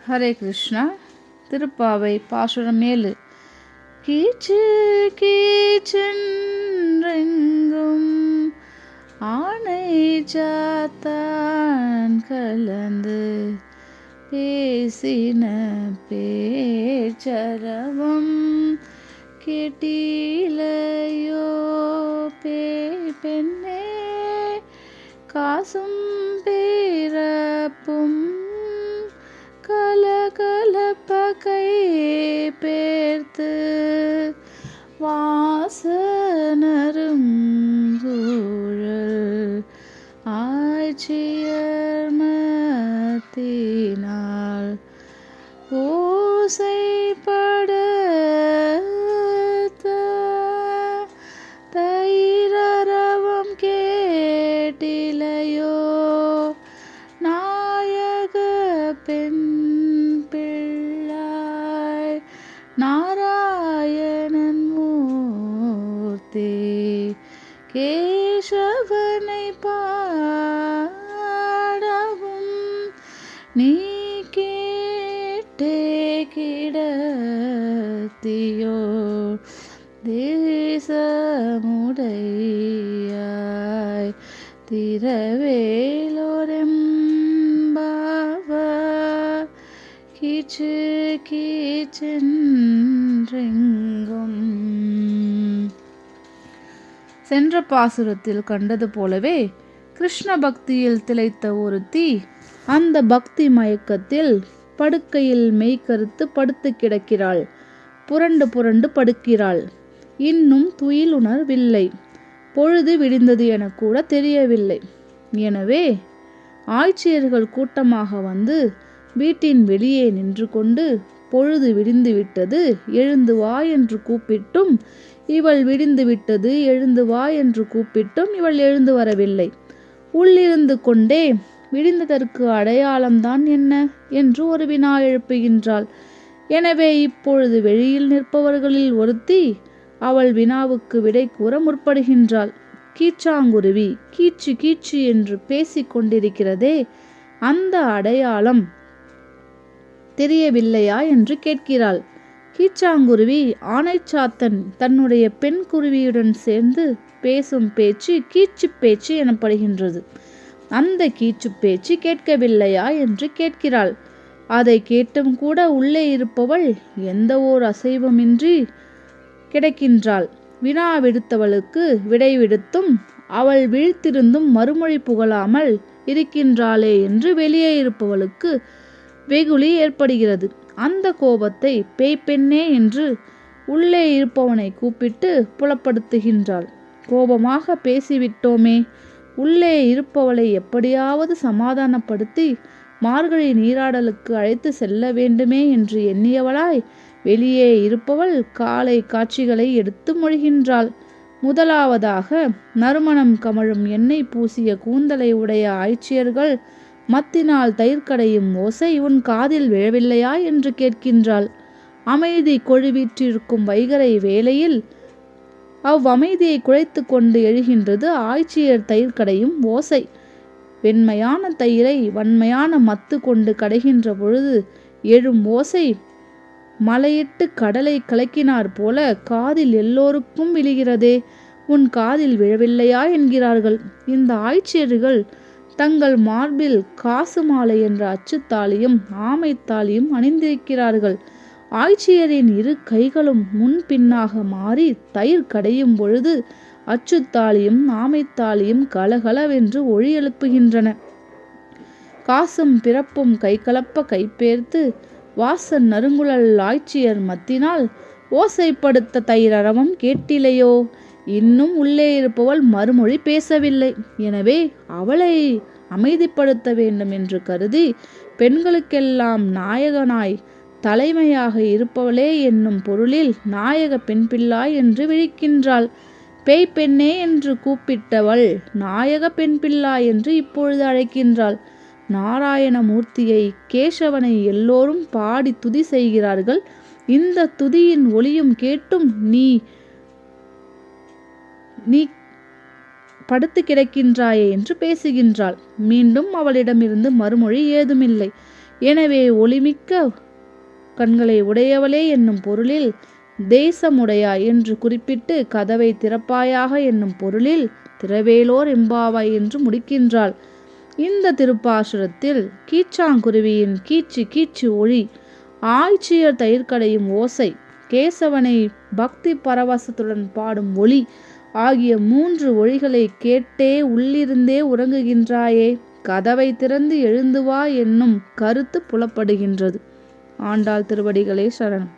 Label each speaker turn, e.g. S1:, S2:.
S1: ஹரே கிருஷ்ணா. திருப்பாவை பாசுரம் 7. கீச்சு கீச்சென்றெங்கும் ஆனை சாத்தான் கலந்து பேசின பேச்சரவம் கேட்டிலையோ பெண்ணே, காசும் பிறப்பும் கலகலப்ப கை பேர்த்து வாசனரும் சூழல் ஆட்சியர் மத்தினால் ஓசைப்பட தயிரரவம் கேட்டிலையோ நாயக பெண் பிள்ளாய் நாராயணன் மூர்த்தி கேசவனை பாடவும் நீ கேட்டே கிடத்தியோ தேசமுடையாய் திரவேலோரெம்பாவாய் கீச்சு கீச்சென்றெங்கும். சென்ற பாசுரத்தில் கண்டது போலவே கிருஷ்ண பக்தியில் திளைத்த ஒருத்தி அந்த பக்தி மயக்கத்தில் படுக்கையில் மெய்கருத்து படுத்து கிடக்கிறாள். புரண்டு புரண்டு படுக்கிறாள். இன்னும் துயிலுணர்வில்லை. பொழுது விடிந்தது என கூட தெரியவில்லை. எனவே ஆய்ச்சியர்கள் கூட்டமாக வந்து வீட்டின் வெளியே நின்று கொண்டு பொழுது விடிந்து விட்டது, எழுந்து வா என்று கூப்பிட்டும் இவள் விடிந்து விட்டது, எழுந்து வா என்று கூப்பிட்டும் இவள் எழுந்து வரவில்லை. உள்ளிருந்து கொண்டே விடிந்ததற்கு அடையாளம்தான் என்ன என்று ஒரு வினா எழுப்புகின்றாள். எனவே இப்பொழுது வெளியில் நிற்பவர்களில் ஒருத்தி அவள் வினாவுக்கு விடை கூற முற்படுகின்றாள். கீச்சாங்குருவி கீச்சு கீச்சு என்று பேசிக் கொண்டிருக்கிறதே, அந்த அடையாளம் தெரியவில்லையா என்று கேட்கிறாள். கீச்சாங்குருவி ஆனைச்சாத்தன் தன்னுடைய பெண் குருவியுடன் சேர்ந்து பேசும் பேச்சு கீச்சு பேச்சு எனப்படுகின்றது. அந்த கீச்சு பேச்சு கேட்கவில்லையா என்று கேட்கிறாள். அதை கேட்டும் கூட உள்ளே இருப்பவள் எந்த ஓர் அசைவுமின்றி கிடக்கின்றாள். வினா விடுத்தவளுக்கு விடை விடுத்தும் அவள் விழித்திருந்தும் மறுமொழி புகழாமல் இருக்கின்றாளே என்று வெளியே இருப்பவளுக்கு வெகுளி ஏற்படுகிறது. அந்த கோபத்தை பேய்ப்பெண்ணே என்று உள்ளே இருப்பவனை கூப்பிட்டு புலப்படுத்துகின்றாள். கோபமாக பேசிவிட்டோமே, உள்ளே இருப்பவளை எப்படியாவது சமாதானப்படுத்தி மார்கழி நீராடலுக்கு அழைத்து செல்ல வேண்டுமே என்று எண்ணியவளாய் வெளியே இருப்பவள் காலை காட்சிகளை எடுத்து மொழிகின்றாள். முதலாவதாக நறுமணம் கமழும் எண்ணெய் பூசிய கூந்தலை உடைய ஆய்ச்சியர்கள் மத்தினால் தயிர் கடையும் ஓசை உன் காதில் விழவில்லையா என்று கேட்கின்றாள். அமைதி கொழுவிற்றிருக்கும் வைகரை வேளையில் அவ்வமைதியை குழைத்து கொண்டு எழுகின்றது ஆய்ச்சியர் தயிர் கடையும் ஓசை. வெண்மையான தயிரை வன்மையான மத்து கொண்டு கடைகின்ற பொழுது எழும் ஓசை மலையிட்டு கடலை கலக்கினார் போல காதில் எல்லோருக்கும் விழுகிறதே, உன் காதில் விழவில்லையா என்கிறார்கள். இந்த ஆய்ச்சியர்கள் தங்கள் மார்பில் காசு மாலை என்ற அச்சுத்தாலியும் ஆமைத்தாலியும் அணிந்திருக்கிறார்கள். ஆய்ச்சியரின் இரு கைகளும் முன் பின்னாக மாறி தயிர் கடையும் பொழுது அச்சுத்தாலியும் ஆமைத்தாலியும் கலகலவென்று ஒளி எழுப்புகின்றன. காசும் பிறப்பும் கைகலப்ப கைப்பேர்த்து வாசன் நறுங்குழல் ஆய்ச்சியர் மத்தினால் ஓசைப்படுத்த தயிரரவம் கேட்டிலையோ. இன்னும் உள்ளே இருப்பவள் மறுமொழி பேசவில்லை. எனவே அவளை அமைதிப்படுத்த வேண்டும் என்று கருதி பெண்களுக்கெல்லாம் நாயகனாய் தலைமையாக இருப்பவளே என்னும் பொருளில் நாயக பெண் பிள்ளாய் என்று விழிக்கின்றாள். பேய் பெண்ணே என்று கூப்பிட்டவள் நாயக பெண் பிள்ளாய் என்று இப்பொழுது அழைக்கின்றாள். நாராயணமூர்த்தியை கேசவனை எல்லோரும் பாடி துதி செய்கிறார்கள். இந்த துதியின் ஒளியும் கேட்டும் நீ படுத்து கிடக்கின்றாயே என்று பேசுகின்றாள். மீண்டும் அவளிடமிருந்து மறுமொழி ஏதுமில்லை. எனவே ஒளிமிக்க கண்களை உடையவளே என்னும் பொருளில் தேசமுடையாய் என்று குறிப்பிட்டு கதவை திறப்பாயாக என்னும் பொருளில் திரவேலோர் எம்பாவாய் என்று முடிக்கின்றாள். இந்த திருப்பாசுரத்தில் கீச்சாங்குருவியின் கீச்சு கீச்சு ஒளி, ஆய்ச்சியர் தயிர் கடையும் ஓசை, கேசவனை பக்தி பரவசத்துடன் பாடும் ஒளி ஆகிய 3 ஒளிகளை கேட்டே உள்ளிருந்தே உறங்குகின்றாயே, கதவை திறந்து எழுந்து வா என்னும் கருத்து புலப்படுகின்றது. ஆண்டாள் திருவடிகளே சரணம்.